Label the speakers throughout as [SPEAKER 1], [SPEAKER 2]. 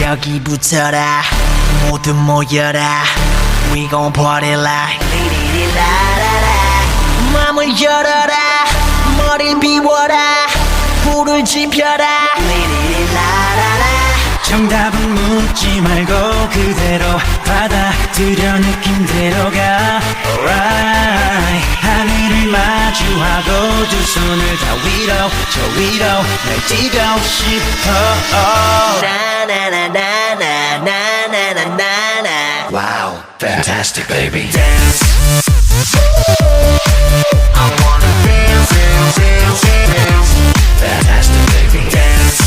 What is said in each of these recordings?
[SPEAKER 1] 여기부터라 모두 모여라 We gon' party like 리리리라라라 맘을 열어라 머리를 비워라 불을 지펴라 리리리라라라
[SPEAKER 2] 정답은 묻지 말고 그대로 받아들여 느낌대로 가 Alright 하늘을 마주하고 두 손을 다 위로 저 위로 날 뛰고 싶어
[SPEAKER 1] 나나나나나나나나나
[SPEAKER 2] Wow, fantastic baby
[SPEAKER 1] Dance I wanna dance, dance, dance, dance
[SPEAKER 2] Fantastic baby
[SPEAKER 1] Dance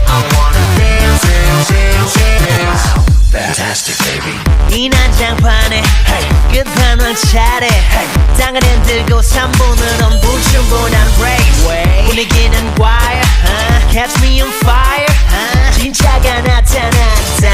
[SPEAKER 1] I wanna dance, dance, dance, dance
[SPEAKER 2] Wow, fantastic baby
[SPEAKER 1] 이 난장판에 끝판왕 차례 땅을 흔들고 3분은 불충분한 break 분위기는 wire Catch me on fire 진짜가 나타났다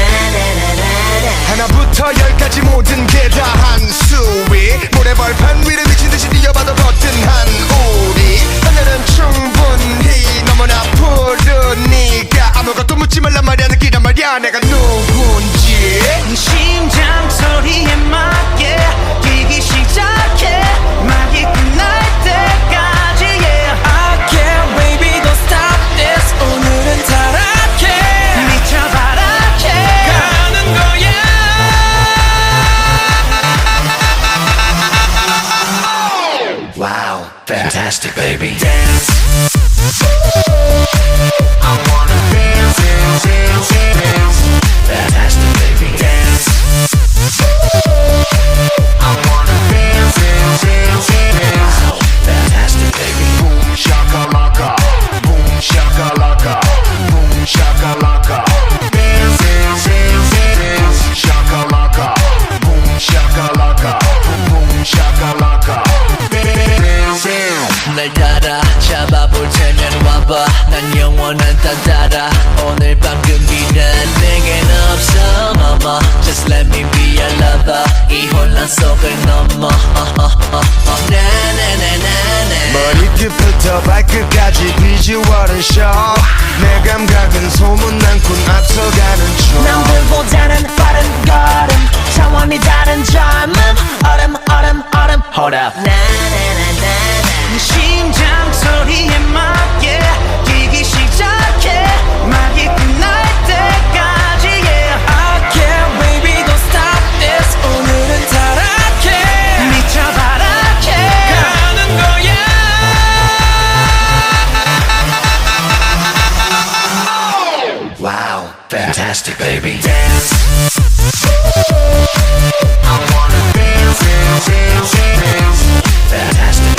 [SPEAKER 3] 하나부터 열까지 모든 게 다 한수위 모래벌판 위를 미친듯이 뛰어봐도 거뜬한 우리 하늘은 충분히 너무나 푸르니까 아무것도 묻지 말란 말이야 느끼란 말이야 내가 누군지
[SPEAKER 2] 심장 소리에 맞게 뛰기 시작해 막이 끝날 때까지 yeah. I can't baby don't stop this 오늘은 타락해 미쳐봐라 가는 거야 Wow, fantastic baby
[SPEAKER 1] Dance I wanna dance, dance, dance, dance
[SPEAKER 2] Fantastic baby
[SPEAKER 1] Dance I wanna dance, dance, dance, dance
[SPEAKER 2] Wow, fantastic baby
[SPEAKER 3] Boom shakalaka Boom shakalaka Boom shakalaka
[SPEAKER 1] Dance, dance, dance, dance
[SPEAKER 3] shakalaka Boom shakalaka Boom shakalaka
[SPEAKER 1] Dance, dance
[SPEAKER 2] 날 따라 잡아볼 테면 와봐 난 영원한 딴따라 오늘 밤 금기는 내겐 없어 mama Just let me be your lover 이 혼란 속을 넘어 나나나나나
[SPEAKER 3] 머리끝부터 발끝까지 비주얼은 shock 내 감각은 소문난군 앞서가는 중
[SPEAKER 1] 남들보다는 빠른 걸음 차원이 다른 젊음 얼음
[SPEAKER 2] Hold up
[SPEAKER 1] 나나나나나
[SPEAKER 2] 심장 소리에 맞게 뛰기 시작해 막이 끝날 때까지 yeah. I can't baby don't stop this 오늘은 타락해 미쳐봐라 가는 거야 Wow, fantastic baby
[SPEAKER 1] Dance I wanna dance, dance, dance, dance
[SPEAKER 2] Fantastic